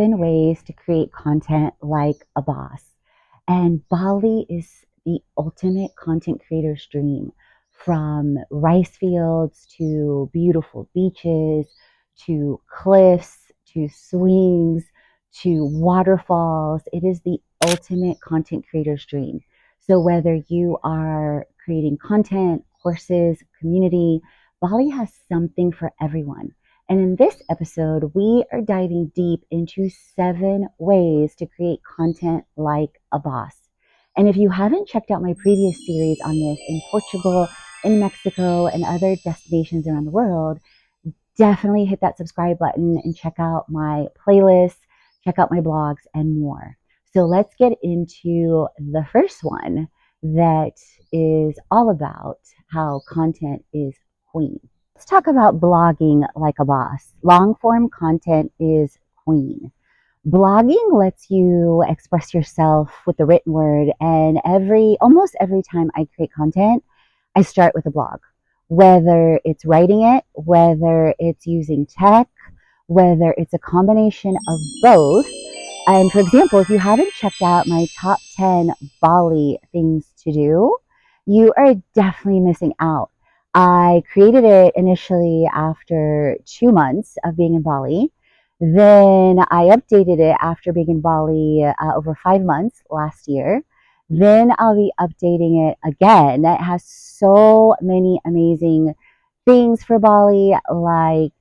7 ways to create content like a boss. And Bali is the ultimate content creator's dream, from rice fields to beautiful beaches to cliffs to swings to waterfalls. It is the ultimate content creator's dream. So whether you are creating content, courses, community, Bali has something for everyone. And in this episode, we are diving deep into 7 ways to create content like a boss. And if you haven't checked out my previous series on this in Portugal, in Mexico, and other destinations around the world, definitely hit that subscribe button and check out my playlists, check out my blogs, and more. So let's get into the first one that is all about how content is queen. Let's talk about blogging like a boss. Long form content is queen. Blogging lets you express yourself with the written word, and almost every time I create content, I start with a blog. Whether it's writing it, whether it's using tech, whether it's a combination of both. And for example, if you haven't checked out my top 10 Bali things to do, you are definitely missing out. I created it initially after 2 months of being in Bali. Then I updated it after being in Bali over 5 months last year. Then I'll be updating it again. It has so many amazing things for Bali, like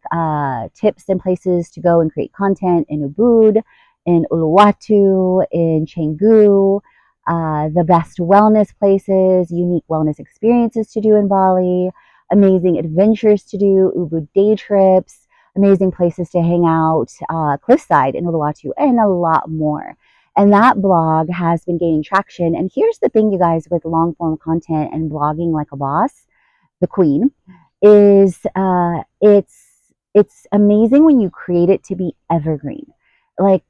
tips and places to go and create content in Ubud, in Uluwatu, in Canggu, the best wellness places, unique wellness experiences to do in Bali, amazing adventures to do, Ubud day trips, amazing places to hang out, cliffside in Uluwatu, and a lot more. And that blog has been gaining traction. And here's the thing, you guys, with long form content and blogging like a boss, the queen, is it's amazing when you create it to be evergreen. Like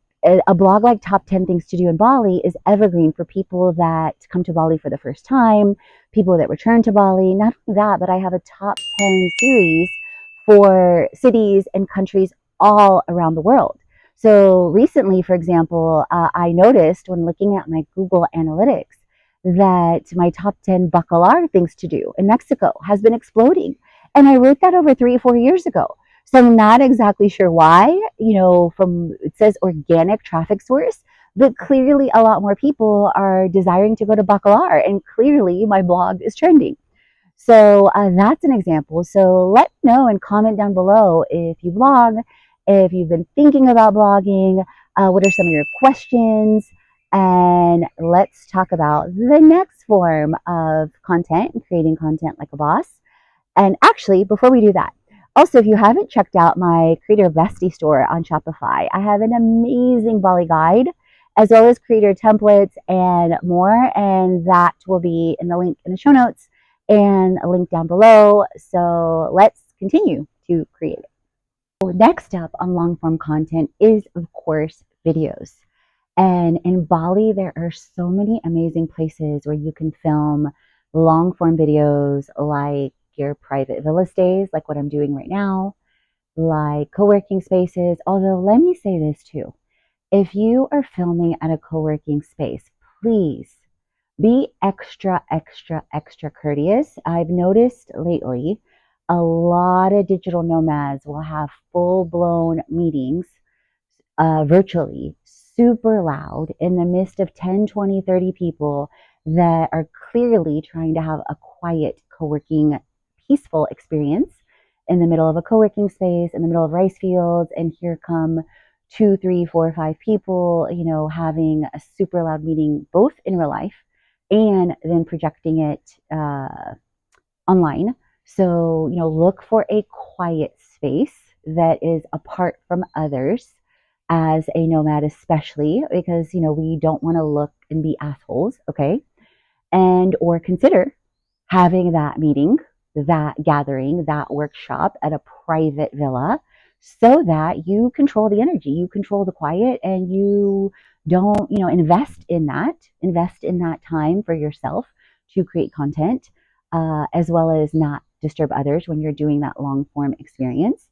a blog like Top 10 Things to Do in Bali is evergreen for people that come to Bali for the first time, people that return to Bali. Not only that, but I have a top 10 series for cities and countries all around the world. So recently, for example, I noticed when looking at my Google Analytics that my top 10 Bacalar things to do in Mexico has been exploding. And I wrote that over 3 or 4 years ago. So I'm not exactly sure why, it says organic traffic source, but clearly a lot more people are desiring to go to Bacalar, and clearly my blog is trending. So that's an example. So let me know and comment down below if you blog, if you've been thinking about blogging, what are some of your questions, and let's talk about the next form of content and creating content like a boss. And actually, before we do that, also, if you haven't checked out my Creator Bestie store on Shopify, I have an amazing Bali guide, as well as creator templates and more. And that will be in the link in the show notes and a link down below. So let's continue to create it. So next up on long form content is, of course, videos. And in Bali, there are so many amazing places where you can film long form videos, like your private villa stays, like what I'm doing right now, like co-working spaces. Although let me say this too, if you are filming at a co-working space, please be extra courteous. I've noticed lately a lot of digital nomads will have full-blown meetings virtually, super loud, in the midst of 10, 20, 30 people that are clearly trying to have a quiet co-working peaceful experience in the middle of a co-working space, in the middle of rice fields, and here come 2, 3, 4, 5 people, having a super loud meeting, both in real life and then projecting it online. So, look for a quiet space that is apart from others as a nomad, especially because, we don't want to look and be assholes, okay? And or consider having that meeting, that gathering, that workshop at a private villa, so that you control the energy, you control the quiet, and you don't, invest in that time for yourself to create content, as well as not disturb others when you're doing that long form experience.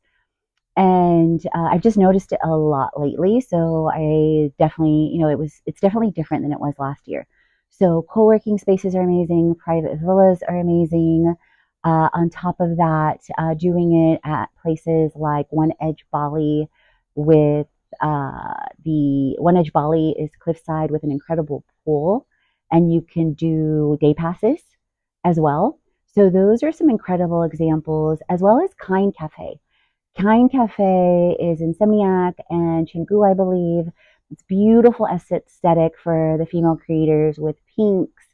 And and I've just noticed it a lot lately. So I definitely, it's definitely different than it was last year. So co-working spaces are amazing, private villas are amazing. On top of that, doing it at places like One Edge Bali with the One Edge Bali is cliffside with an incredible pool, and you can do day passes as well. So those are some incredible examples, as well as Kind Cafe. Kind Cafe is in Seminyak and Chingu, I believe. It's beautiful aesthetic for the female creators with pinks.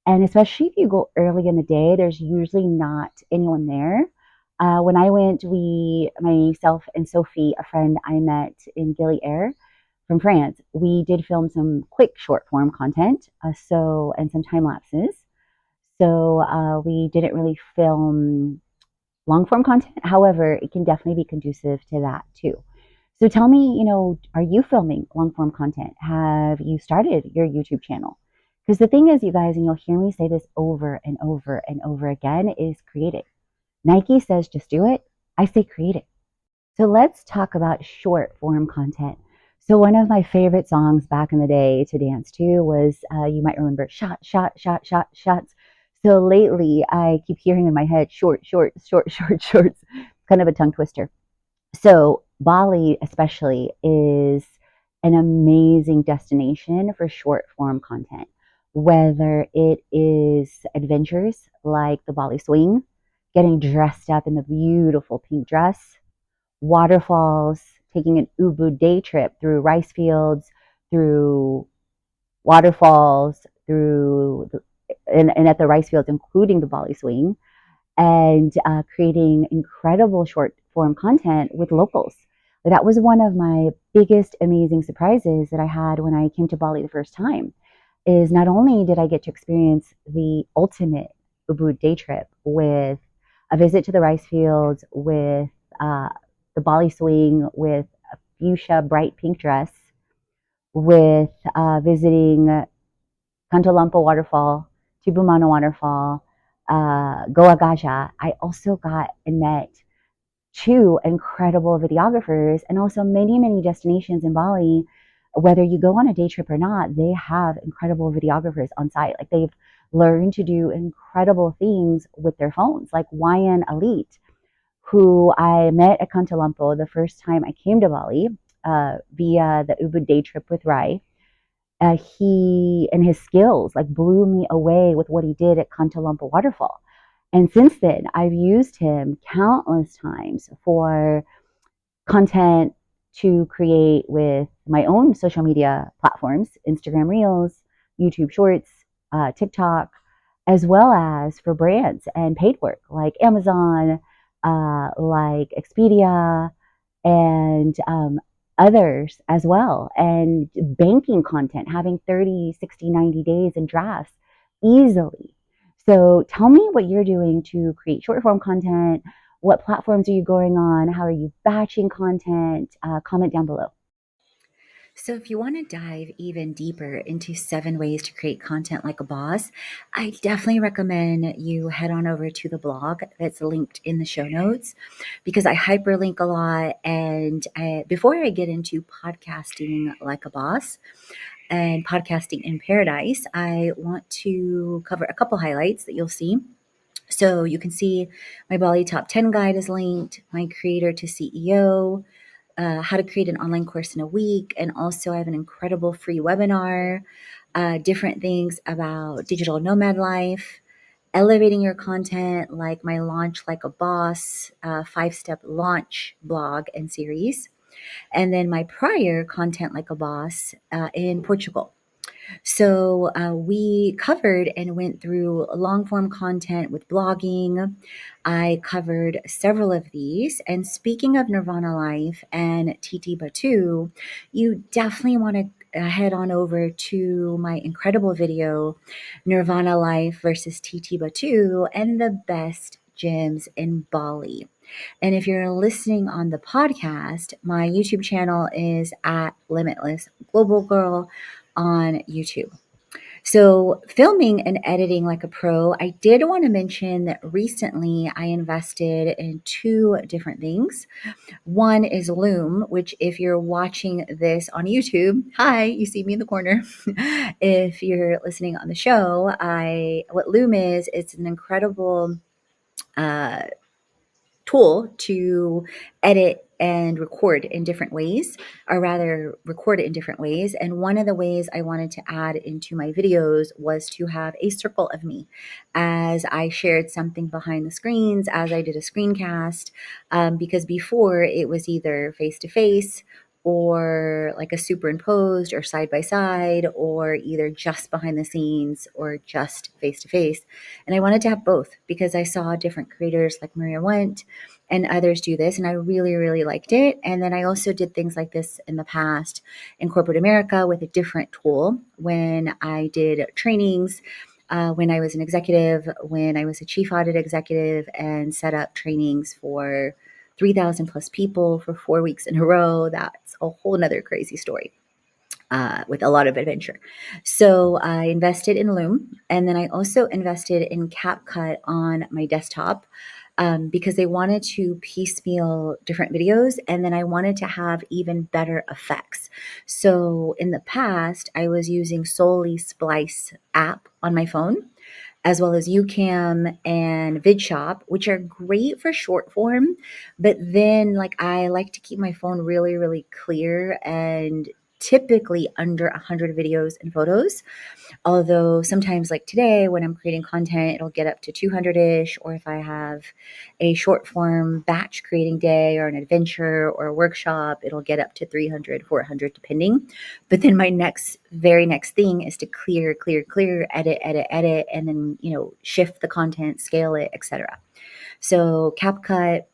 And especially if you go early in the day, there's usually not anyone there. When I went, myself and Sophie, a friend I met in Gilly Air from France, we did film some quick short form content, and some time lapses. So we didn't really film long form content. However, it can definitely be conducive to that too. So tell me, are you filming long form content? Have you started your YouTube channel? Because the thing is, you guys, and you'll hear me say this over and over and over again, is create it. Nike says just do it. I say create it. So let's talk about short form content. So one of my favorite songs back in the day to dance to was, you might remember, Shot, Shot, Shot, Shot, Shots. So lately I keep hearing in my head, short, short, short, short, shorts, kind of a tongue twister. So Bali especially is an amazing destination for short form content, whether it is adventures like the Bali swing, getting dressed up in the beautiful pink dress, waterfalls, taking an Ubud day trip through rice fields, through waterfalls, and at the rice fields, including the Bali swing, and creating incredible short form content with locals. That was one of my biggest amazing surprises that I had when I came to Bali the first time. Is not only did I get to experience the ultimate Ubud day trip with a visit to the rice fields, with uh, the Bali swing, with a fuchsia bright pink dress, with visiting Kantolampa Waterfall, Tibumana Waterfall, Goa Gaja. I also got and met two incredible videographers, and also many, many destinations in Bali. Whether you go on a day trip or not, they have incredible videographers on site. Like, they've learned to do incredible things with their phones, like Wayan Elite, who I met at Kantalampo the first time I came to Bali via the Ubud day trip with Rai. He and his skills like blew me away with what he did at Kantalampa Waterfall. And since then, I've used him countless times for content to create with my own social media platforms, Instagram Reels, YouTube Shorts, TikTok, as well as for brands and paid work like Amazon, like Expedia, and others as well. And banking content, having 30, 60, 90 days in drafts easily. So tell me what you're doing to create short form content. What platforms are you going on? How are you batching content? Comment down below. So, if you want to dive even deeper into 7 ways to create content like a boss, I definitely recommend you head on over to the blog that's linked in the show notes, because I hyperlink a lot. And before I get into podcasting like a boss and podcasting in paradise, I want to cover a couple highlights that you'll see. So you can see my Bali Top 10 guide is linked, my creator to CEO, how to create an online course in a week. And also, I have an incredible free webinar, different things about digital nomad life, elevating your content, like my Launch Like a Boss 5-step launch blog and series. And then my prior Content Like a Boss in Portugal. So we covered and went through long form content with blogging. I covered several of these. And speaking of Nirvana Life and TT Batu, you definitely want to head on over to my incredible video, Nirvana Life versus TT Batu and the best gyms in Bali. And if you're listening on the podcast, my YouTube channel is at Limitless Global Girl on YouTube. So, filming and editing like a pro, I did want to mention that recently I invested in two different things. One is Loom, which, if you're watching this on YouTube, hi, you see me in the corner. If you're listening on the show, what Loom is, it's an incredible uh, tool to edit and record in different ways, or rather record it in different ways. And one of the ways I wanted to add into my videos was to have a circle of me as I shared something behind the screens, as I did a screencast, because before it was either face to face or like a superimposed or side by side, or either just behind the scenes or just face to face. And I wanted to have both because I saw different creators like Maria Went and others do this, and I really, really liked it. And then I also did things like this in the past in corporate America with a different tool when I did trainings. When I was an executive, when I was a chief audit executive, and set up trainings for 3,000 plus people for 4 weeks in a row. That's a whole nother crazy story. With a lot of adventure. So I invested in Loom, and then I also invested in CapCut on my desktop because they wanted to piecemeal different videos, and then I wanted to have even better effects. So in the past, I was using solely Splice app on my phone, as well as UCam and VidShop, which are great for short form. But then, like, I like to keep my phone really, really clear and typically under 100 videos and photos. Although sometimes, like today, when I'm creating content, it'll get up to 200-ish, or if I have a short form batch creating day or an adventure or a workshop, it'll get up to 300, 400, depending. But then my very next thing is to clear, clear, clear, edit, edit, edit, and then, shift the content, scale it, etc. So CapCut,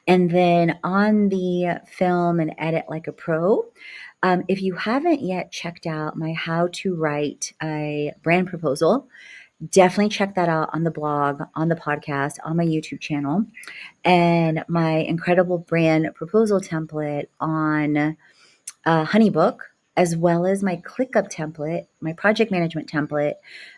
and then on the film and edit like a pro, if you haven't yet checked out my how to write a brand proposal, definitely check that out on the blog, on the podcast, on my YouTube channel, and my incredible brand proposal template on Honeybook, as well as my ClickUp template, my project management template,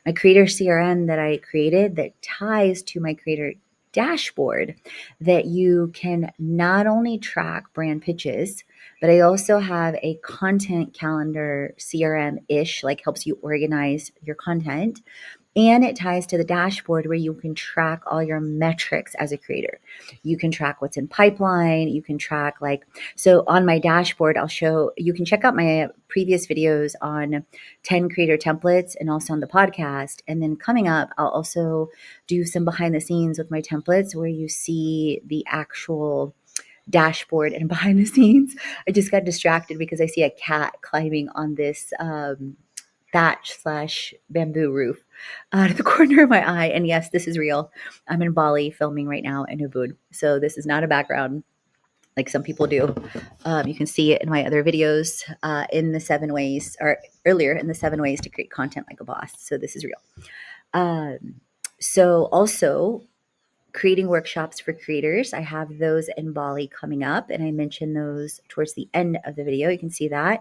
my creator CRM that I created that ties to my creator dashboard, that you can not only track brand pitches, but I also have a content calendar CRM ish, like helps you organize your content. And it ties to the dashboard where you can track all your metrics as a creator. You can track what's in pipeline. You can track, so on my dashboard, you can check out my previous videos on 10 creator templates and also on the podcast. And then coming up, I'll also do some behind the scenes with my templates where you see the actual dashboard and behind the scenes. I just got distracted because I see a cat climbing on this thatch slash bamboo roof out of the corner of my eye. And yes, this is real. I'm in Bali filming right now in Ubud. So this is not a background like some people do. You can see it in my other videos in the 7 ways, or earlier in the 7 ways to create content like a boss. So this is real. So also, creating workshops for creators. I have those in Bali coming up, and I mentioned those towards the end of the video. You can see that,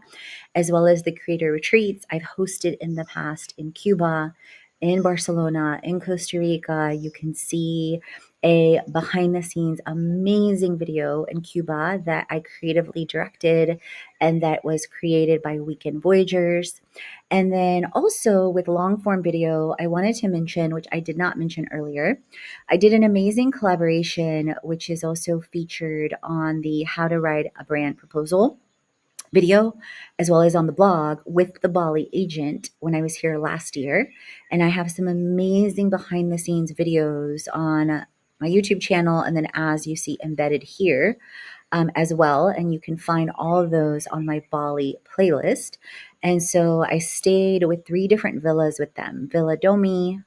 as well as the creator retreats I've hosted in the past in Cuba, in Barcelona, in Costa Rica. You can see a behind the scenes amazing video in Cuba that I creatively directed and that was created by Weekend Voyagers. And then also with long form video, I wanted to mention, which I did not mention earlier, I did an amazing collaboration, which is also featured on the How to Write a Brand Proposal video, as well as on the blog, with the Bali agent when I was here last year. And I have some amazing behind the scenes videos on my YouTube channel, and then as you see embedded here as well. And you can find all of those on my Bali playlist. And so I stayed with 3 different villas with them. Villa Domi,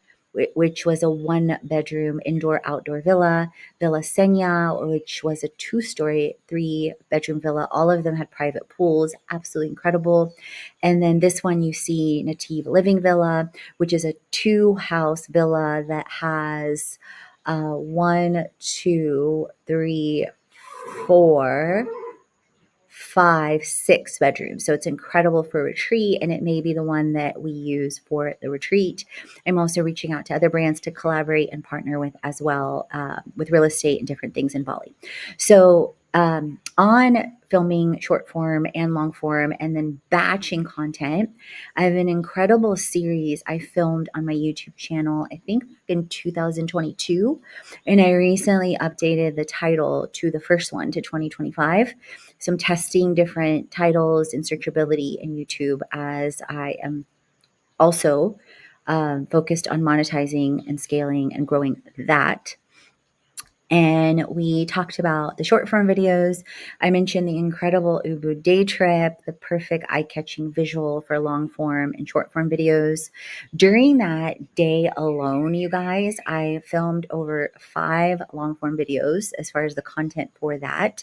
which was a 1-bedroom indoor-outdoor villa. Villa Senya, which was a 2-story, 3-bedroom villa. All of them had private pools, absolutely incredible. And then this one you see Native Living Villa, which is a 2-house villa that has 1, 2, 3, 4, 5, 6 bedrooms. So it's incredible for a retreat, and it may be the one that we use for the retreat. I'm also reaching out to other brands to collaborate and partner with as well, with real estate and different things in Bali. So on filming short form and long form and then batching content, I have an incredible series I filmed on my YouTube channel, I think in 2022. And I recently updated the title to the first one to 2025. So I'm testing different titles and searchability in YouTube as I am also focused on monetizing and scaling and growing that. And we talked about the short form videos. I mentioned the incredible Ubud day trip, the perfect eye-catching visual for long form and short form videos. During that day alone, you guys, I filmed over 5 long form videos as far as the content for that,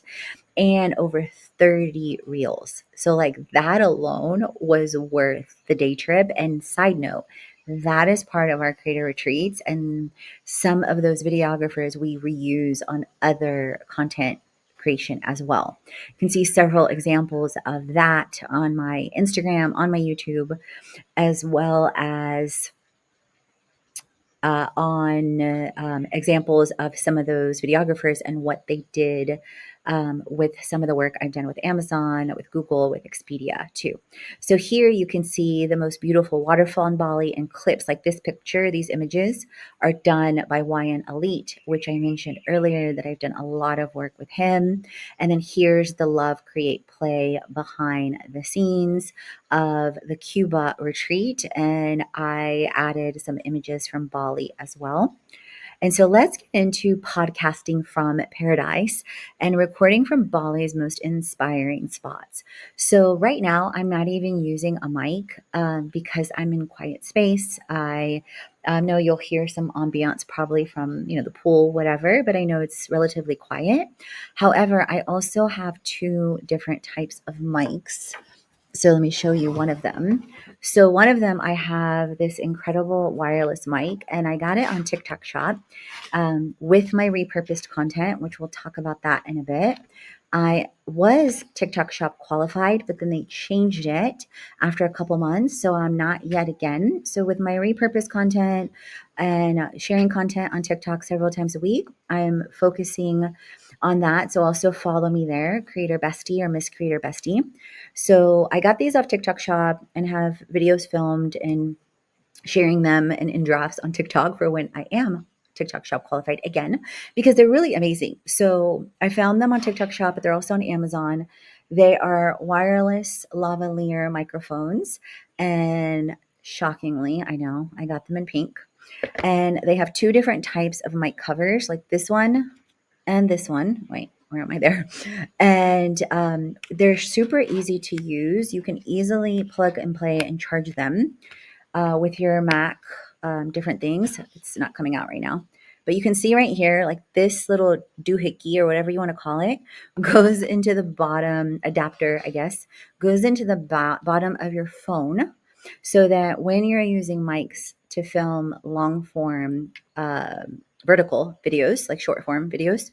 and over 30 reels. So like that alone was worth the day trip. And side note, that is part of our creator retreats, and some of those videographers we reuse on other content creation as well. You can see several examples of that on my Instagram, on my YouTube, as well as on examples of some of those videographers and what they did with some of the work I've done with Amazon, with Google, with Expedia too. So here you can see the most beautiful waterfall in Bali, and clips like this picture. These images are done by YN Elite, which I mentioned earlier that I've done a lot of work with him. And then here's the Love, Create, Play behind the scenes of the Cuba retreat, and I added some images from Bali as well. And so let's get into podcasting from paradise and recording from Bali's most inspiring spots. So right now, I'm not even using a mic because I'm in quiet space. I know you'll hear some ambiance probably from the pool, whatever, but I know it's relatively quiet. However, I also have 2 different types of mics. So let me show you one of them. So one of them, I have this incredible wireless mic, and I got it on TikTok Shop with my repurposed content, which we'll talk about that in a bit. I was TikTok Shop qualified, but then they changed it after a couple months, so I'm not yet again. So with my repurposed content and sharing content on TikTok several times a week, I'm focusing on that. So also follow me there, Creator Bestie or Miss Creator Bestie. So I got these off TikTok Shop and have videos filmed and sharing them and in drafts on TikTok for when I am TikTok Shop qualified again, because they're really amazing. So I found them on TikTok Shop, but they're also on Amazon. They are wireless lavalier microphones, and shockingly, I know I got them in pink, and they have 2 different types of mic covers, like this one and this one. Wait, where am I there? And they're super easy to use. You can easily plug and play and charge them with your Mac, different things. It's not coming out right now. But you can see right here, like this little doohickey or whatever you want to call it, goes into the bottom adapter, I guess, goes into the bottom of your phone, so that when you're using mics to film long form vertical videos, like short form videos,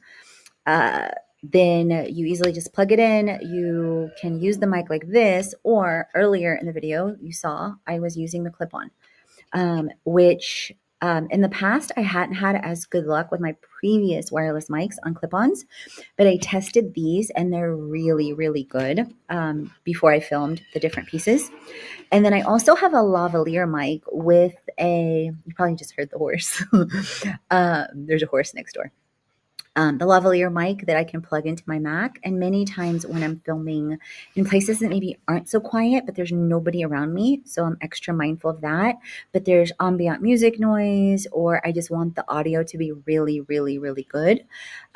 then you easily just plug it in. You can use the mic like this, or earlier in the video you saw I was using the clip-on, which in the past I hadn't had as good luck with my previous wireless mics on clip-ons, but I tested these and they're really, really good before I filmed the different pieces. And then I also have a lavalier mic with you probably just heard the horse. There's a horse next door. The lavalier mic that I can plug into my Mac. And many times when I'm filming in places that maybe aren't so quiet, but there's nobody around me, so I'm extra mindful of that. But there's ambient music noise, or I just want the audio to be really, really, really good.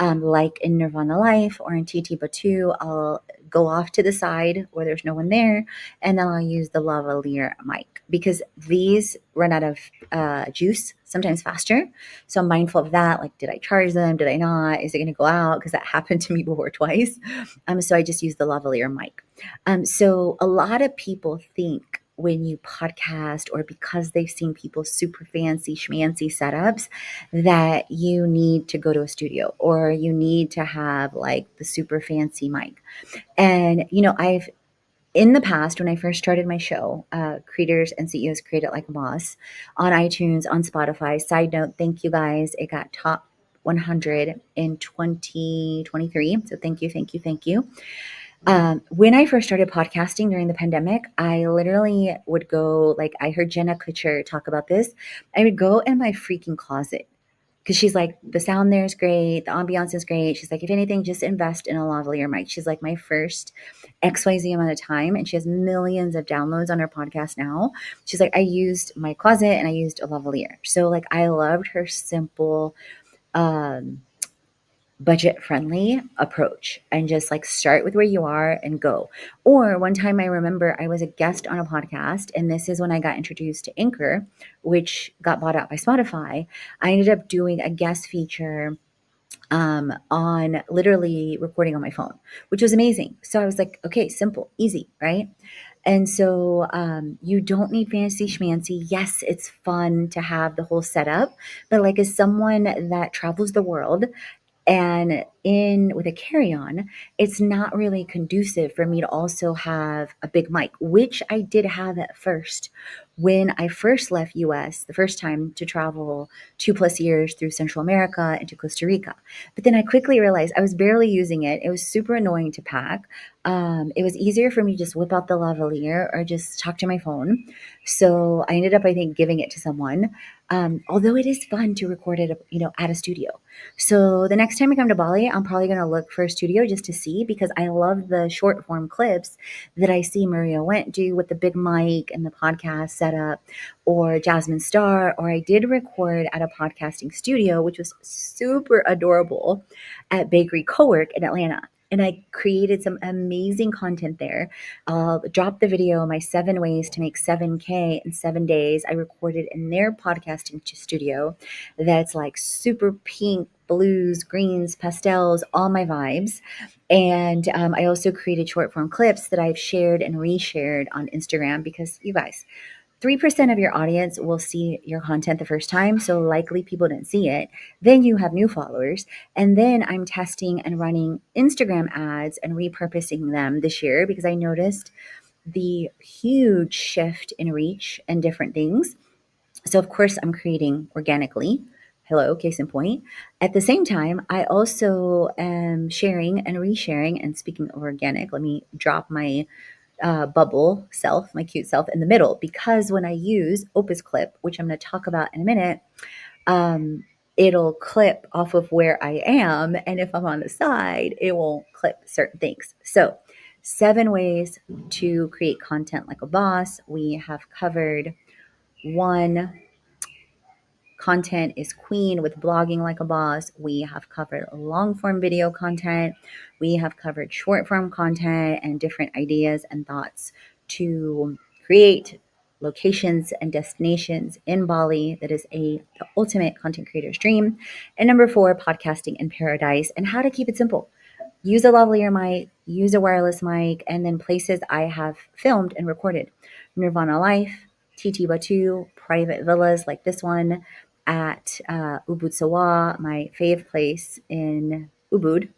Like in Nirvana Life or in TT Batu, I'll go off to the side where there's no one there, and then I'll use the lavalier mic, because these run out of juice sometimes faster. So I'm mindful of that. Like, did I charge them? Did I not? Is it going to go out? Because that happened to me before twice. So I just use the lavalier mic. So a lot of people think when you podcast or because they've seen people super fancy schmancy setups that you need to go to a studio or you need to have like the super fancy mic. And, I've in the past, when I first started my show, Creators and CEOs Create It Like a Boss, on iTunes, on Spotify. Side note, thank you guys. It got top 100 in 2023. So thank you, thank you, thank you. When I first started podcasting during the pandemic, I literally would go, like, I heard Jenna Kutcher talk about this. I would go in my freaking closet because she's like, the sound there is great, the ambiance is great. She's like, if anything, just invest in a lavalier mic. She's like, my first XYZ amount of time, and she has millions of downloads on her podcast now. She's like, I used my closet and I used a lavalier. So like, I loved her simple, um, budget friendly approach and just like start with where you are and go. Or one time I remember I was a guest on a podcast, and this is when I got introduced to Anchor, which got bought out by Spotify. I ended up doing a guest feature on literally recording on my phone, which was amazing. So I was like, okay, simple, easy, right? And so you don't need fancy schmancy. Yes, it's fun to have the whole setup, but like as someone that travels the world, and in with a carry-on, it's not really conducive for me to also have a big mic, which I did have at first when I first left US the first time to travel 2+ years through Central America into Costa Rica. But then I quickly realized I was barely using it. It was super annoying to pack. It was easier for me to just whip out the lavalier or just talk to my phone. So I ended up, I think, giving it to someone. Although it is fun to record it, at a studio. So the next time I come to Bali, I'm probably going to look for a studio just to see, because I love the short form clips that I see Maria Went do with the big mic and the podcast setup, or Jasmine Star, or I did record at a podcasting studio, which was super adorable, at Bakery Cowork in Atlanta. And I created some amazing content there. I'll drop the video, my 7 ways to make 7K in 7 days. I recorded in their podcasting studio that's like super pink, blues, greens, pastels, all my vibes. And I also created short form clips that I've shared and reshared on Instagram, because you guys, 3% of your audience will see your content the first time, so likely people didn't see it. Then you have new followers. And then I'm testing and running Instagram ads and repurposing them this year, because I noticed the huge shift in reach and different things. So, of course, I'm creating organically. Hello, case in point. At the same time, I also am sharing and resharing. And speaking of organic, let me drop my bubble self, my cute self, in the middle, because when I use Opus Clip, which I'm going to talk about in a minute, um, it'll clip off of where I am. And if I'm on the side, it won't clip certain things. So, 7 ways to create content like a boss. We have covered one. Content is queen with blogging like a boss. We have covered long form video content. We have covered short form content and different ideas and thoughts to create locations and destinations in Bali. That is the ultimate content creator's dream. And number 4, podcasting in paradise, and how to keep it simple. Use a lavalier mic, use a wireless mic, and then places I have filmed and recorded: Nirvana Life, TT Batu, private villas like this one at Ubud Sawa, my fave place in Ubud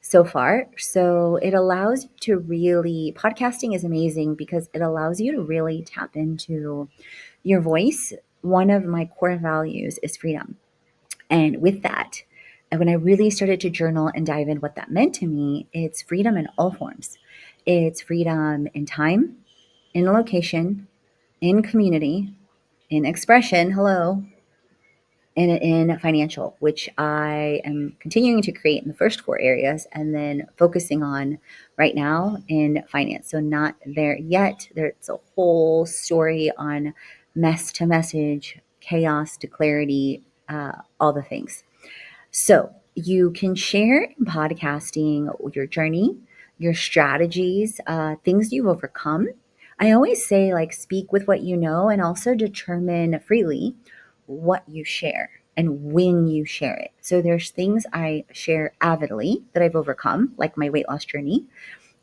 so far. So it allows you to really, podcasting is amazing because it allows you to really tap into your voice. One of my core values is freedom. And with that, and when I really started to journal and dive in what that meant to me, it's freedom in all forms. It's freedom in time, in location, in community, in expression, hello, and in financial, which I am continuing to create in the first 4 areas, and then focusing on right now in finance. So not there yet. There's a whole story on mess to message, chaos to clarity, all the things. So you can share in podcasting your journey, your strategies, things you've overcome. I always say, like, speak with what you know, and also determine freely what you share and when you share it. So there's things I share avidly that I've overcome, like my weight loss journey,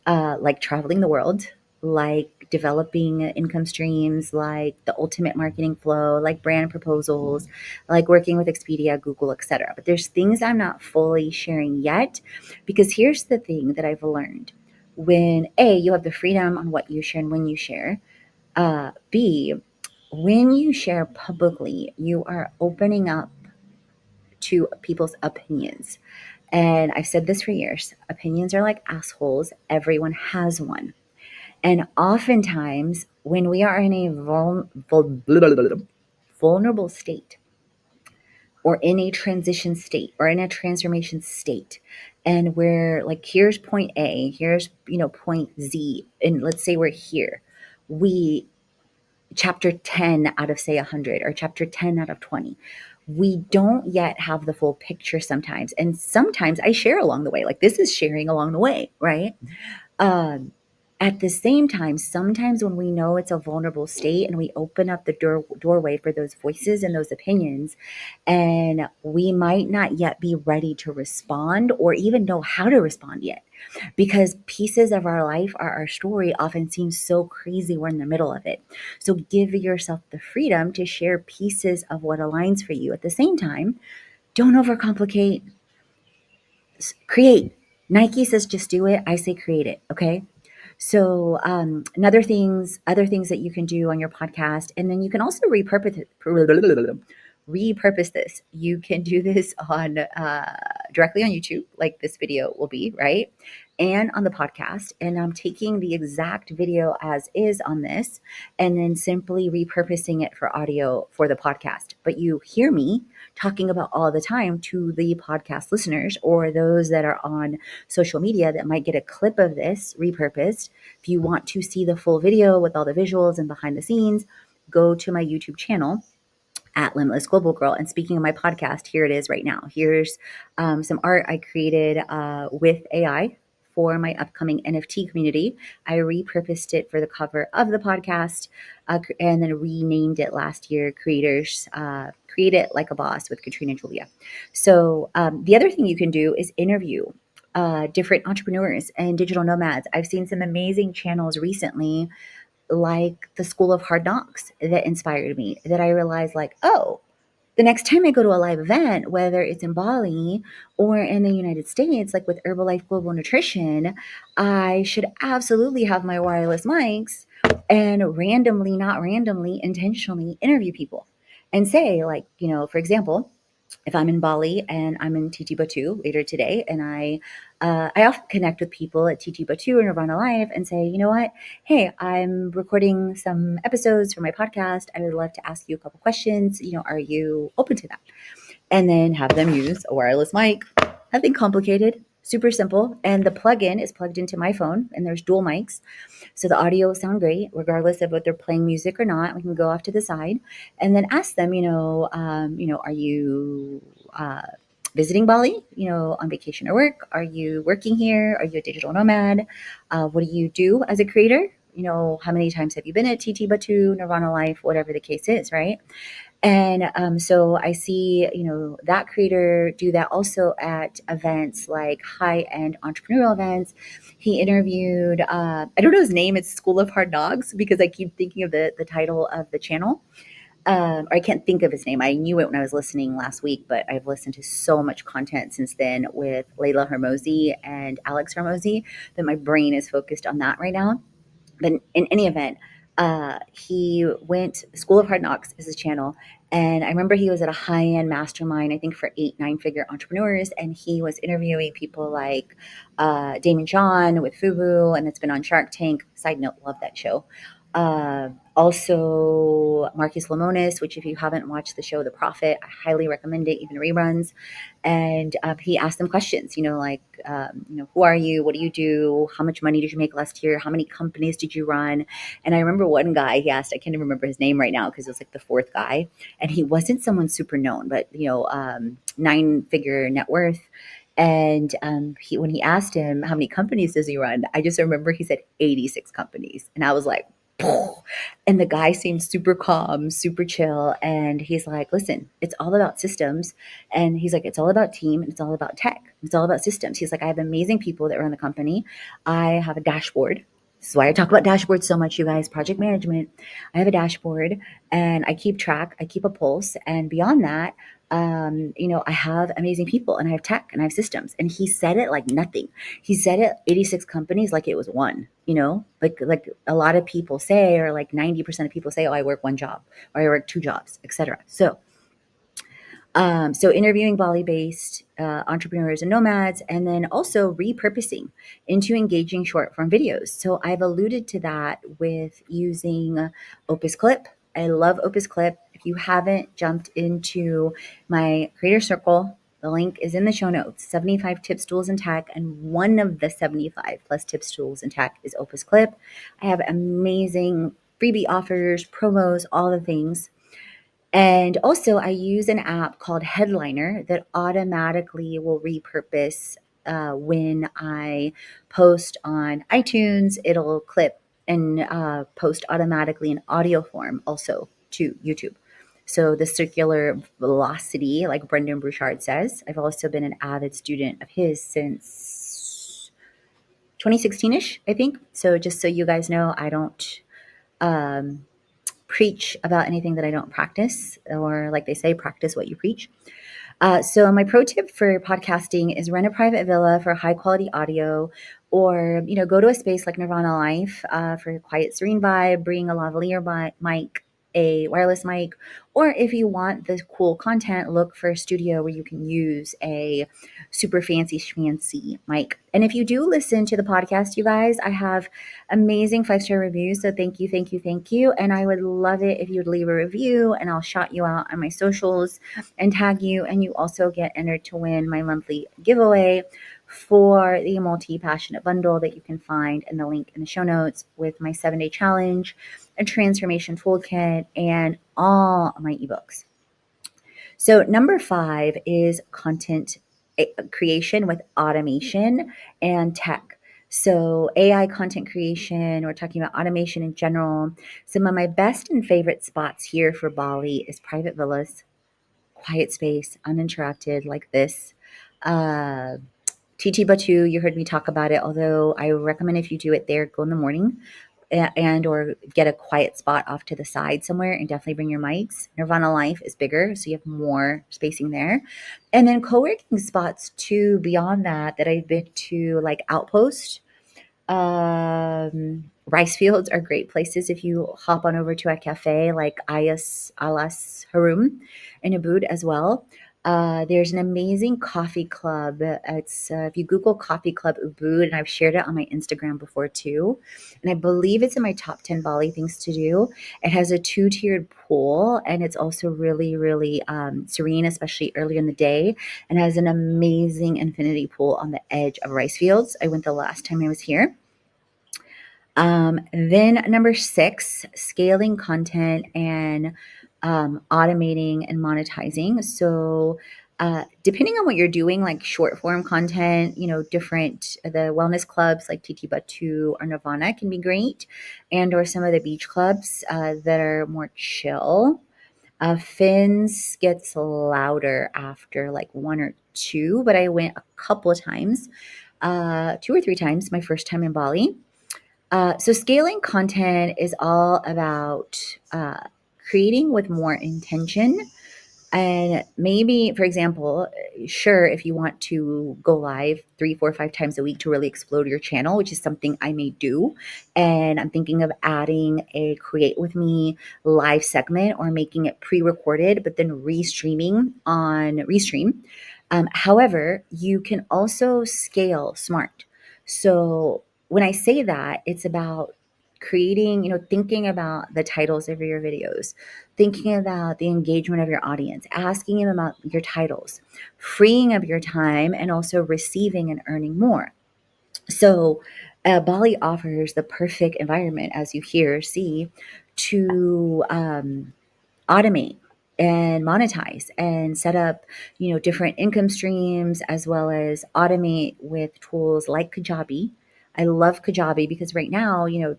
like traveling the world, like developing income streams, like the ultimate marketing flow, like brand proposals, like working with Expedia, Google, etc. But there's things I'm not fully sharing yet, because here's the thing that I've learned. When A, you have the freedom on what you share and when you share. B, when you share publicly, you are opening up to people's opinions. And I've said this for years, opinions are like assholes. Everyone has one. And oftentimes, when we are in a vulnerable state, or in a transition state, or in a transformation state, and we're like, here's point A, here's point Z, and let's say we're here, we chapter 10 out of say 100, or chapter 10 out of 20, we don't yet have the full picture sometimes. And sometimes I share along the way, like this is sharing along the way, right? um, at the same time, sometimes when we know it's a vulnerable state and we open up the doorway for those voices and those opinions, and we might not yet be ready to respond or even know how to respond yet, because pieces of our life, our story, often seems so crazy we're in the middle of it. So give yourself the freedom to share pieces of what aligns for you. At the same time, don't overcomplicate. Create. Nike says just do it. I say create it. Okay. So other things that you can do on your podcast, and then you can also repurpose this. You can do this on directly on YouTube, like this video will be, right? And on the podcast. And I'm taking the exact video as is on this and then simply repurposing it for audio for the podcast. But you hear me talking about all the time to the podcast listeners or those that are on social media that might get a clip of this repurposed. If you want to see the full video with all the visuals and behind the scenes, go to my YouTube channel at Limitless Global Girl. And speaking of my podcast, here it is right now. Here's some art I created with AI for my upcoming NFT community. I repurposed it for the cover of the podcast and then renamed it last year, Creators Create It Like a Boss with Katrina and Julia. So the other thing you can do is interview different entrepreneurs and digital nomads. I've seen some amazing channels recently, like the School of Hard Knocks, that inspired me, that I realized, like, oh, the next time I go to a live event, whether it's in Bali or in the United States, like with Herbalife Global Nutrition, I should absolutely have my wireless mics and randomly, not randomly, intentionally interview people and say, like, for example, if I'm in Bali and I'm in TT Batu later today, and I often connect with people at TT Batu or Nirvana Live and say, you know what, hey, I'm recording some episodes for my podcast. I would love to ask you a couple questions. Are you open to that? And then have them use a wireless mic. Nothing complicated, super simple. And the plugin is plugged into my phone, and there's dual mics. So the audio will sound great, regardless of if they're playing music or not. We can go off to the side and then ask them, are you visiting Bali, on vacation or work? Are you working here? Are you a digital nomad? What do you do as a creator? How many times have you been at TT Batu, Nirvana Life, whatever the case is, right? And so I see, that creator do that also at events like high-end entrepreneurial events. He interviewed, I don't know his name, it's School of Hard Knocks, because I keep thinking of the title of the channel. Or I can't think of his name. I knew it when I was listening last week, but I've listened to so much content since then with Layla Hermosi and Alex Hermosi that my brain is focused on that right now. But in any event, he went, School of Hard Knocks is his channel. And I remember he was at a high-end mastermind, I think for 8, 9-figure entrepreneurs. And he was interviewing people like Damon John with Fubu, and it's been on Shark Tank. Side note, love that show. Also Marcus Lemonis, which if you haven't watched the show The Prophet, I highly recommend it, even reruns. And he asked them questions, who are you? What do you do? How much money did you make last year? How many companies did you run? And I remember one guy he asked, I can't even remember his name right now because it was like the fourth guy. And he wasn't someone super known, but, 9-figure net worth. And when he asked him how many companies does he run, I just remember he said 86 companies. And I was like, and the guy seemed super calm, super chill. And he's like, listen, it's all about systems. And he's like, it's all about team and it's all about tech. It's all about systems. He's like, I have amazing people that run the company. I have a dashboard This is why I talk about dashboards so much, you guys. Project management. I have a dashboard and I keep track, I keep a pulse. And beyond that, I have amazing people and I have tech and I have systems. And he said it like nothing. He said it 86 companies like it was one, like a lot of people say, or like 90% of people say, oh, I work one job or I work two jobs, etc. So interviewing Bali-based entrepreneurs and nomads, and then also repurposing into engaging short-form videos. So I've alluded to that with using Opus Clip. I love Opus Clip. If you haven't jumped into my creator circle, the link is in the show notes. 75 tips, tools, and tech, and one of the 75 plus tips, tools, and tech is Opus Clip. I have amazing freebie offers, promos, all the things. And also, I use an app called Headliner that automatically will repurpose when I post on iTunes. It'll clip and post automatically in audio form also to YouTube. So the circular velocity, like Brendan Bouchard says. I've also been an avid student of his since 2016-ish, I think. So just so you guys know, I don't um, preach about anything that I don't practice, or like they say, practice what you preach. So my pro tip for podcasting is rent a private villa for high quality audio, or go to a space like Nirvana Life for a quiet, serene vibe. Bring a lavalier mic, a wireless mic, or if you want the cool content, look for a studio where you can use a super fancy mic. And if you do listen to the podcast, you guys, I have amazing 5-star reviews. So thank you, thank you, thank you. And I would love it if you'd leave a review, and I'll shout you out on my socials and tag you. And you also get entered to win my monthly giveaway for the multi-passionate bundle that you can find in the link in the show notes, with my 7-day challenge, a transformation toolkit, and all my ebooks. So number 5 is content creation with automation and tech. So AI content creation, we're talking about automation in general. Some of my best and favorite spots here for Bali is private villas, quiet space, uninterrupted like this. TT Batu, you heard me talk about it, although I recommend if you do it there, go in the morning and or get a quiet spot off to the side somewhere, and definitely bring your mics. Nirvana Life is bigger, so you have more spacing there. And then co-working spots too beyond that I've been to, like Outpost. Rice fields are great places if you hop on over to a cafe like Ayas Alas Harum in Ubud as well. There's an amazing coffee club. It's if you Google Coffee Club Ubud, and I've shared it on my Instagram before too. And I believe it's in my top 10 Bali things to do. It has a 2-tiered pool, and it's also really, really serene, especially early in the day, and has an amazing infinity pool on the edge of rice fields. I went the last time I was here. Then number 6, scaling content and automating and monetizing. So depending on what you're doing, like short form content, different, the wellness clubs like TT Batu or Nirvana can be great, and or some of the beach clubs that are more chill. Fins gets louder after like 1 or 2, but I went a couple of times, 2 or 3 times my first time in Bali. So scaling content is all about creating with more intention. And maybe, for example, sure, if you want to go live 3, 4, 5 times a week to really explode your channel, which is something I may do. And I'm thinking of adding a create with me live segment, or making it pre-recorded, but then restream. However, you can also scale smart. So when I say that, it's about creating, thinking about the titles of your videos, thinking about the engagement of your audience, asking them about your titles, freeing up your time, and also receiving and earning more. So Bali offers the perfect environment, as you see, to automate and monetize and set up, different income streams, as well as automate with tools like Kajabi. I love Kajabi because right now, 10,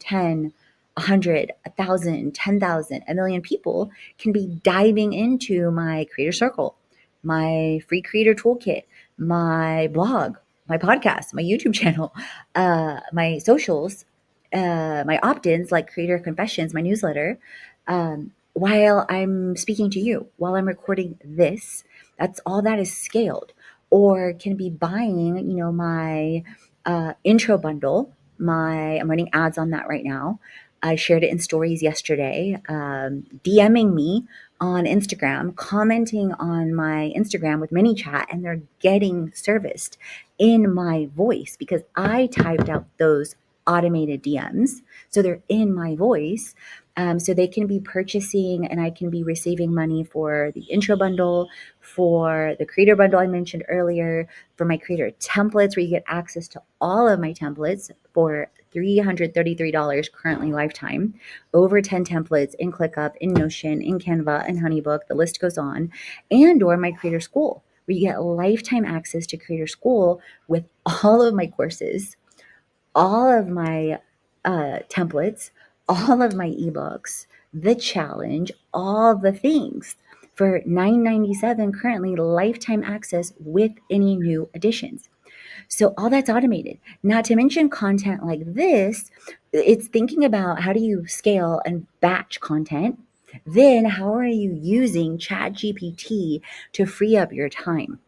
100, 1,000, 10,000, a million people can be diving into my creator circle, my free creator toolkit, my blog, my podcast, my YouTube channel, my socials, my opt-ins, like Creator Confessions, my newsletter, while I'm speaking to you, while I'm recording this. That's all that is scaled, or can be buying, my intro bundle. I'm running ads on that right now. I shared it in stories yesterday. DMing me on Instagram, commenting on my Instagram with mini chat, and they're getting serviced in my voice because I typed out those automated DMs. So they're in my voice. So they can be purchasing and I can be receiving money for the intro bundle, for the creator bundle I mentioned earlier, for my creator templates where you get access to all of my templates for $333 currently lifetime, over 10 templates in ClickUp, in Notion, in Canva, in Honeybook, the list goes on, and or my creator school where you get lifetime access to creator school with all of my courses, all of my templates, all of my ebooks, the challenge, all the things for $9.97 currently lifetime access with any new additions. So all that's automated. Not to mention content like this, it's thinking about how do you scale and batch content. Then how are you using ChatGPT to free up your time?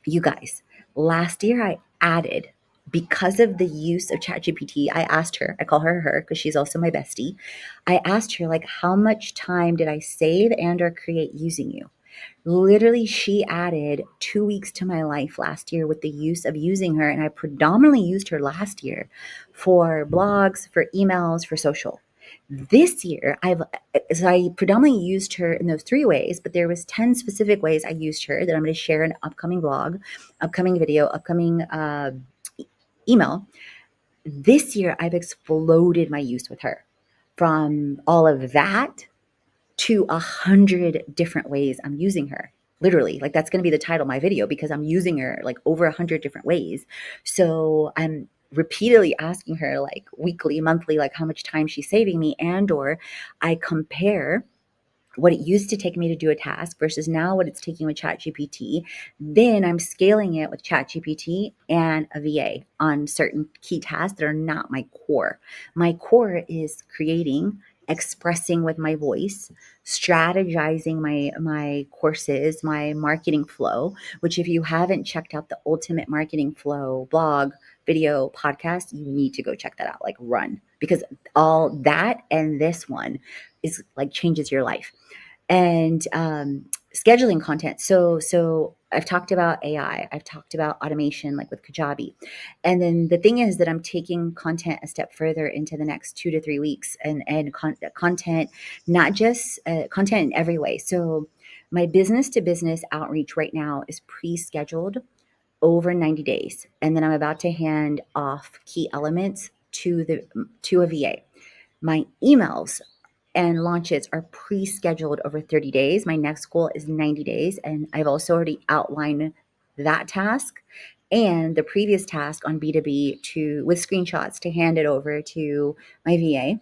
You guys, last year I added, because of the use of ChatGPT, I asked her, I call her because she's also my bestie. I asked her, like, how much time did I save and or create using you? Literally, she added 2 weeks to my life last year with the use of using her. And I predominantly used her last year for blogs, for emails, for social. This year, I predominantly used her in those 3 ways, but there was 10 specific ways I used her that I'm going to share in an upcoming blog, upcoming video, upcoming email. This year, I've exploded my use with her from all of that to 100 different ways I'm using her. Literally, like that's going to be the title of my video because I'm using her like over 100 different ways. So I'm repeatedly asking her like weekly, monthly, like how much time she's saving me, and or I compare what it used to take me to do a task versus now what it's taking with ChatGPT. Then I'm scaling it with ChatGPT and a VA on certain key tasks that are not my core. My core is creating, expressing with my voice, strategizing my courses, my marketing flow, which if you haven't checked out the Ultimate Marketing Flow blog, video, podcast, you need to go check that out, like run, because all that and this one is like changes your life. And scheduling content. So I've talked about AI. I've talked about automation, like with Kajabi. And then the thing is that I'm taking content a step further into the next 2 to 3 weeks, and content, not just content in every way. So my business to business outreach right now is pre-scheduled over 90 days, and then I'm about to hand off key elements to a VA. My emails and launches are pre-scheduled over 30 days. My next goal is 90 days. And I've also already outlined that task and the previous task on B2B with screenshots to hand it over to my VA.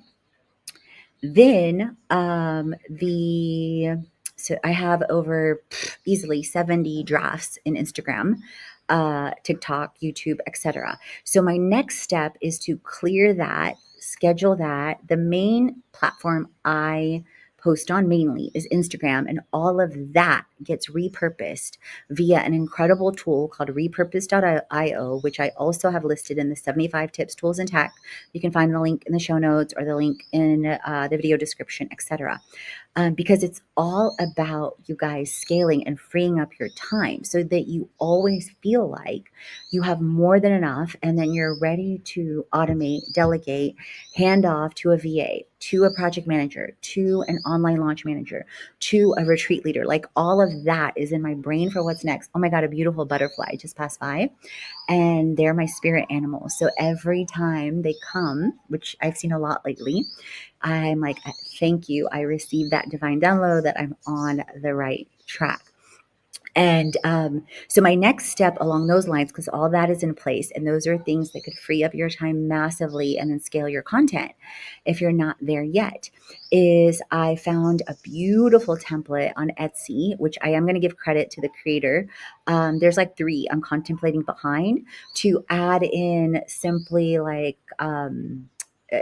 Then so I have over easily 70 drafts in Instagram, TikTok, YouTube, etc. So my next step is to clear that, schedule that. The main platform I post on mainly is Instagram, and all of that gets repurposed via an incredible tool called repurpose.io, which I also have listed in the 75 tips, tools, and tech. You can find the link in the show notes or the link in the video description, etc. Because it's all about you guys scaling and freeing up your time so that you always feel like you have more than enough, and then you're ready to automate, delegate, hand off to a VA, to a project manager, to an online launch manager, to a retreat leader. Like all of that is in my brain for what's next. Oh my God, a beautiful butterfly just passed by, and they're my spirit animals. So every time they come, which I've seen a lot lately, I'm like, thank you. I received that divine download that I'm on the right track. And so my next step along those lines, because all that is in place, and those are things that could free up your time massively and then scale your content if you're not there yet, is I found a beautiful template on Etsy, which I am going to give credit to the creator. There's like 3 I'm contemplating behind to add in simply like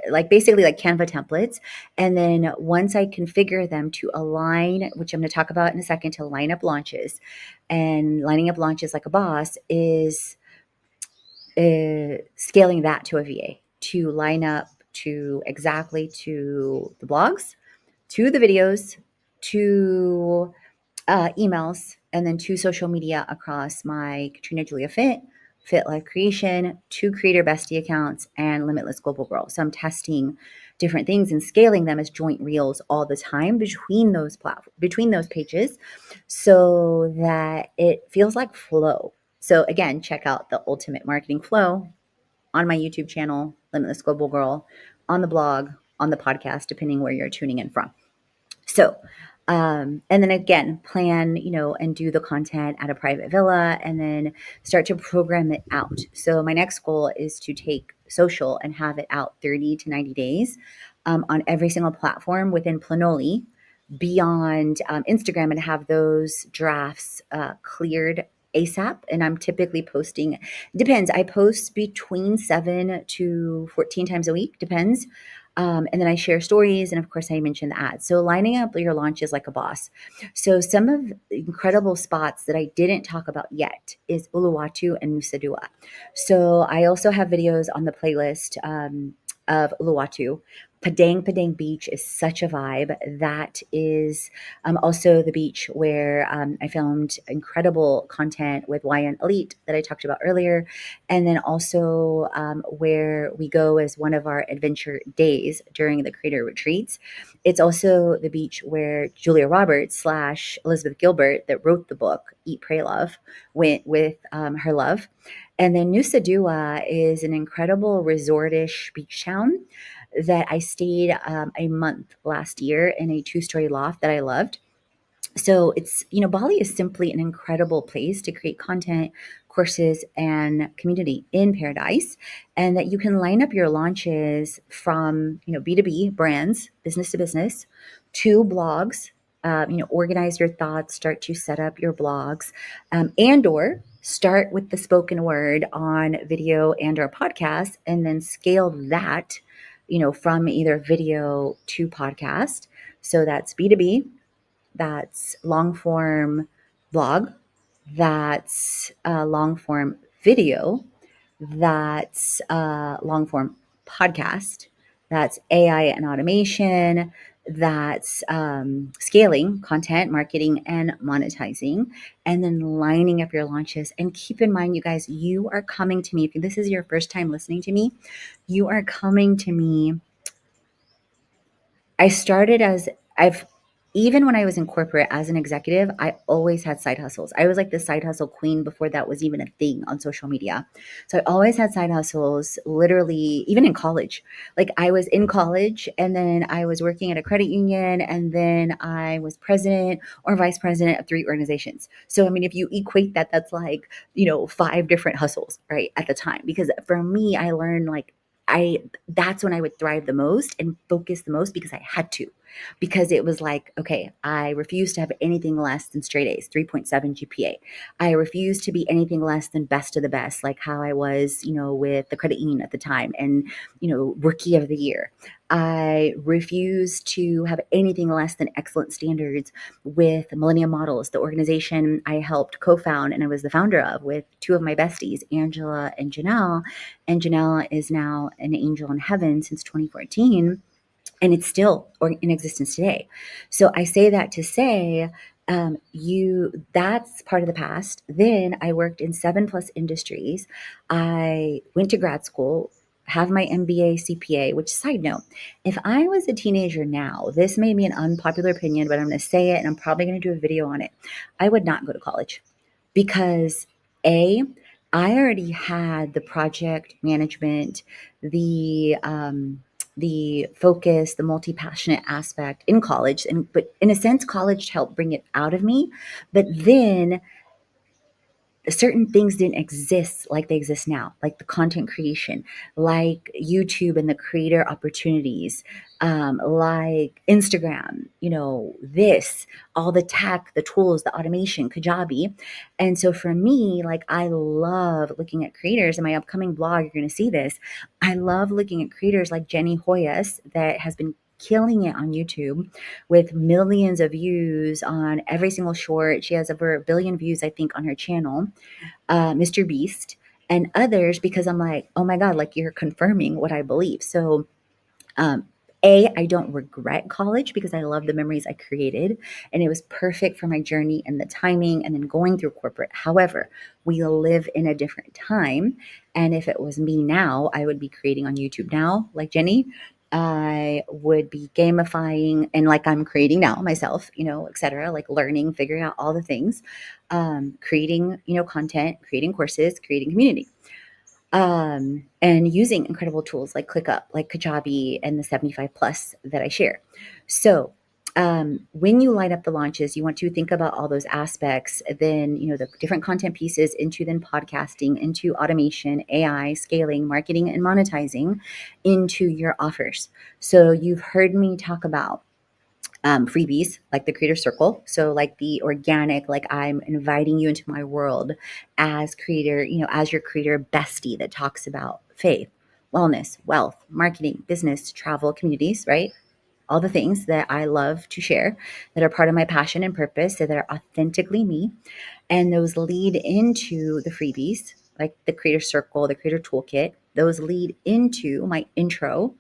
like basically like Canva templates. And then once I configure them to align, which I'm going to talk about in a second, to line up launches, and lining up launches like a boss is scaling that to a VA to line up to exactly to the blogs, to the videos, to emails, and then to social media across my Katrina Julia Fit Life Creation, two Creator Bestie accounts, and Limitless Global Girl. So I'm testing different things and scaling them as joint reels all the time between those between those pages, so that it feels like flow. So again, check out the Ultimate Marketing Flow on my YouTube channel, Limitless Global Girl, on the blog, on the podcast, depending where you're tuning in from. So, and then again, plan, and do the content at a private villa and then start to program it out. So my next goal is to take social and have it out 30 to 90 days on every single platform within Planoli beyond Instagram, and have those drafts cleared ASAP. And I'm typically posting, depends. I post between 7 to 14 times a week, depends. And then I share stories, and of course I mention the ads. So lining up your launches like a boss. So some of the incredible spots that I didn't talk about yet is Uluwatu and Nusa Dua. So I also have videos on the playlist of Uluwatu. Padang Padang Beach is such a vibe. That is also the beach where I filmed incredible content with YN Elite that I talked about earlier. And then also where we go as one of our adventure days during the creator retreats. It's also the beach where Julia Roberts / Elizabeth Gilbert, that wrote the book Eat, Pray, Love, went with her love. And then Nusa Dua is an incredible resortish beach town that I stayed a month last year in a 2-story loft that I loved. So it's, Bali is simply an incredible place to create content, courses, and community in paradise. And that you can line up your launches from, B2B brands, business to business, to blogs. Organize your thoughts, start to set up your blogs, and or start with the spoken word on video and or podcast, and then scale that, from either video to podcast. So that's B2B, that's long form blog, that's long form video, that's long form podcast, that's AI and automation, that's scaling, content, marketing, and monetizing, and then lining up your launches. And keep in mind, you guys, you are coming to me. If this is your first time listening to me, you are coming to me. I started as I've even when I was in corporate as an executive, I always had side hustles. I was like the side hustle queen before that was even a thing on social media. So I always had side hustles, literally, even in college. Like I was in college and then I was working at a credit union, and then I was president or vice president of 3 organizations. So, I mean, if you equate that, that's like, 5 different hustles, right, at the time. Because for me, I learned like, that's when I would thrive the most and focus the most, because I had to, because it was like, okay, I refuse to have anything less than straight A's, 3.7 GPA. I refuse to be anything less than best of the best, like how I was, with the credit union at the time, and, rookie of the year. I refuse to have anything less than excellent standards with Millennium Models, the organization I helped co-found and I was the founder of with 2 of my besties, Angela and Janelle. And Janelle is now an angel in heaven since 2014, and it's still in existence today. So I say that to say, that's part of the past. Then I worked in 7+ industries. I went to grad school, have my MBA CPA, which, side note, if I was a teenager now, this may be an unpopular opinion, but I'm going to say it, and I'm probably going to do a video on it. I would not go to college, because I already had the project management, the focus, the multi-passionate aspect in college. But in a sense, college helped bring it out of me. But then certain things didn't exist like they exist now, like the content creation, like YouTube and the creator opportunities, like Instagram, this, all the tech, the tools, the automation, Kajabi. And so for me, like, I love looking at creators. In my upcoming blog, you're going to see this. I love looking at creators like Jenny Hoyas that has been killing it on YouTube with millions of views on every single short. She has over 1 billion views, I think, on her channel. Mr. Beast, and others, because I'm like, oh my God, like, you're confirming what I believe. So, um, I don't regret college because I love the memories I created and it was perfect for my journey and the timing and then going through corporate. However, we live in a different time. And if it was me now, I would be creating on YouTube now, like Jenny. I would be gamifying and like I'm creating now myself, et cetera, like learning, figuring out all the things, creating, content, creating courses, creating community, and using incredible tools like ClickUp, like Kajabi, and the 75 plus that I share. So, when you light up the launches, you want to think about all those aspects, then, the different content pieces into then podcasting, into automation, AI, scaling, marketing, and monetizing into your offers. So you've heard me talk about freebies like the creator circle. So like the organic, like I'm inviting you into my world as creator, as your creator bestie that talks about faith, wellness, wealth, marketing, business, travel, communities, right? All the things that I love to share that are part of my passion and purpose, so that are authentically me. And those lead into the freebies, like the creator circle, the creator toolkit. Those lead into my intro,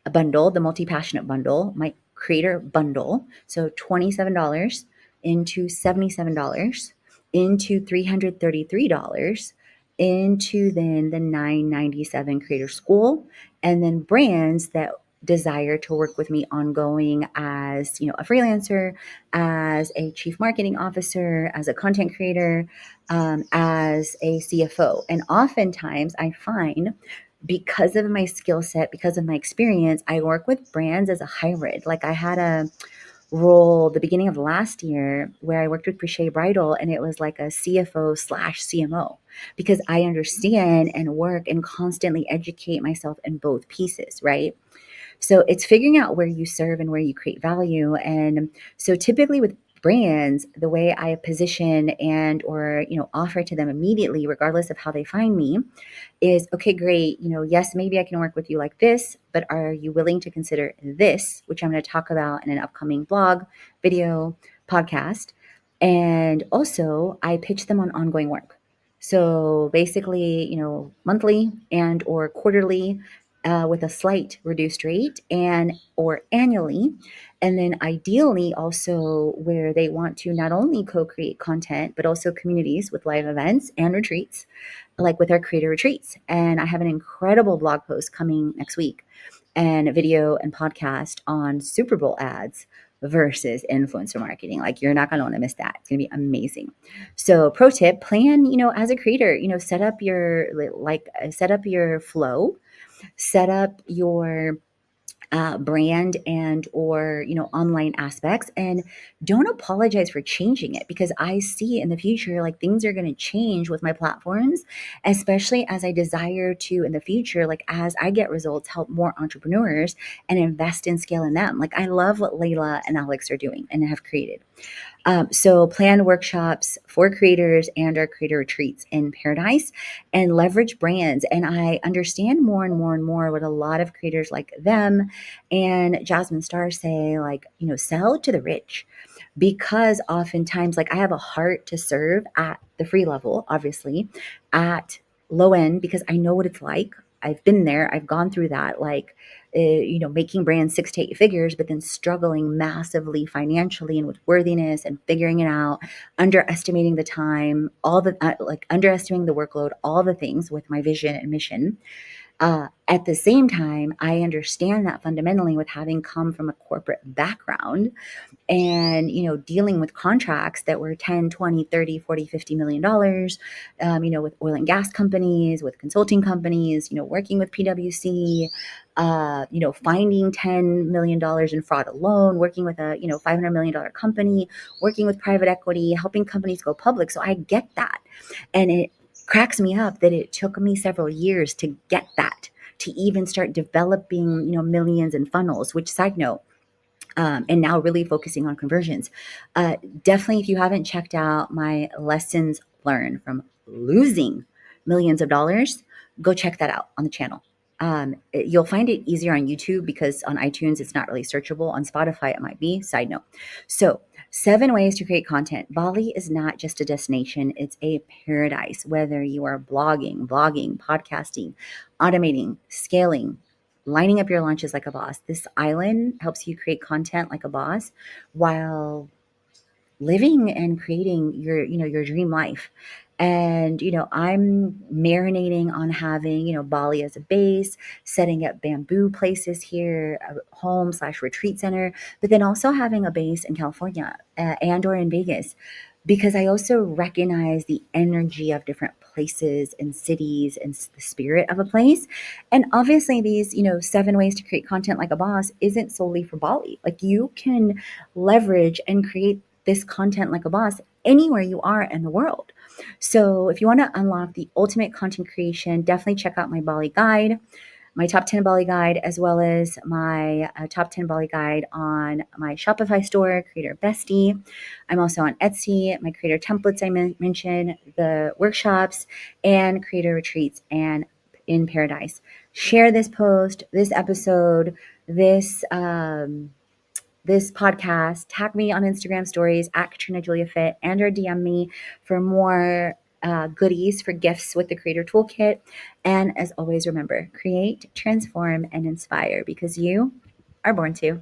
a bundle, the multi-passionate bundle, my creator bundle. So $27 into $77 into $333 into then the $997 creator school, and then brands that desire to work with me ongoing as a freelancer, as a chief marketing officer, as a content creator, as a CFO. And oftentimes I find, because of my skill set, because of my experience, I work with brands as a hybrid. Like, I had a role the beginning of last year where I worked with Crochet Bridal, and it was like a CFO slash CMO, because I understand and work and constantly educate myself in both pieces, right? So it's figuring out where you serve and where you create value. And so typically with brands, the way I position and or offer to them immediately, regardless of how they find me, is, okay, great. Yes, maybe I can work with you like this, but are you willing to consider this, which I'm going to talk about in an upcoming blog, video, podcast. And also I pitch them on ongoing work. So basically, monthly and or quarterly, with a slight reduced rate, and or annually. And then ideally also where they want to not only co-create content, but also communities with live events and retreats, like with our creator retreats. And I have an incredible blog post coming next week, and a video and podcast on Super Bowl ads versus influencer marketing. Like, you're not going to want to miss that. It's going to be amazing. So pro tip, plan, as a creator, set up your, set up your flow, set up your brand and or online aspects, and don't apologize for changing it, because I see in the future, like, things are going to change with my platforms, especially as I desire to in the future, like, as I get results, help more entrepreneurs and invest in scale in them. Like, I love what Layla and Alex are doing and have created. So plan workshops for creators and our creator retreats in Paradise, and leverage brands. And I understand more and more and more what a lot of creators like them and Jasmine Star say, like, sell to the rich. Because oftentimes, like, I have a heart to serve at the free level, obviously, at low end, because I know what it's like. I've been there. I've gone through that, like, making brands 6 to 8 figures, but then struggling massively financially and with worthiness and figuring it out, underestimating the time, all the, like, underestimating the workload, all the things with my vision and mission. At the same time, I understand that fundamentally with having come from a corporate background and dealing with contracts that were 10, 20, 30, 40, 50 million dollars, with oil and gas companies, with consulting companies, working with PwC, finding $10 million in fraud alone, working with a $500 million company, working with private equity, helping companies go public. So I get that. And it cracks me up that it took me several years to get that, to even start developing millions in funnels. Which, side note, and now really focusing on conversions. Definitely, if you haven't checked out my lessons learned from losing millions of dollars, go check that out on the channel. You'll find it easier on YouTube because on iTunes it's not really searchable. On Spotify it might be. Side note. So, 7 ways to create content. Bali is not just a destination, it's a paradise. Whether you are blogging, podcasting, automating, scaling, lining up your lunches like a boss. This island helps you create content like a boss while living and creating your dream life. And I'm marinating on having Bali as a base, setting up bamboo places here, a home slash retreat center, but then also having a base in California, and or in Vegas, because I also recognize the energy of different places and cities and the spirit of a place. And obviously these 7 ways to create content like a boss isn't solely for Bali. Like, you can leverage and create this content like a boss anywhere you are in the world. So if you want to unlock the ultimate content creation, definitely check out my Bali guide, my top 10 Bali guide, as well as my top 10 Bali guide on my Shopify store, Creator Bestie. I'm also on Etsy, my creator templates I mentioned, the workshops, and creator retreats, and in paradise. Share this post, this episode, this podcast, tag me on Instagram stories at Katrina Julia Fit, and or DM me for more goodies for gifts with the Creator Toolkit. And as always, remember, create, transform, and inspire, because you are born to.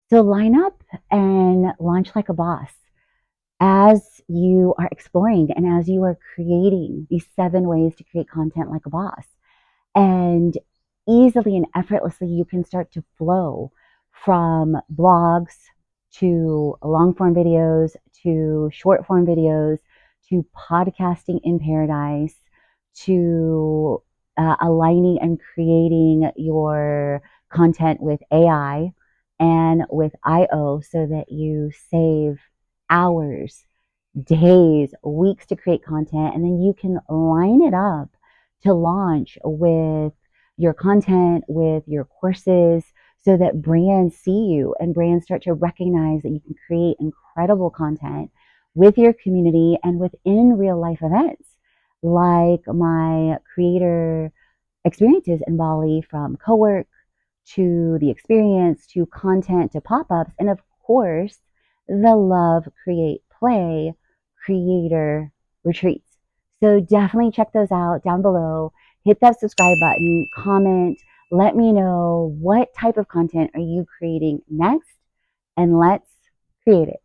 So line up and launch like a boss. As you are exploring and as you are creating these 7 ways to create content like a boss, and easily and effortlessly you can start to flow from blogs to long form videos to short form videos to podcasting in paradise to aligning and creating your content with AI and with IO so that you save hours, days, weeks to create content, and then you can line it up to launch with your content, with your courses, so that brands see you and brands start to recognize that you can create incredible content with your community and within real life events like my creator experiences in Bali, from co-work to the experience to content to pop-ups, and of course the love create play creator retreats. So definitely check those out down below. Hit that subscribe button, comment, let me know what type of content are you creating next, and let's create it.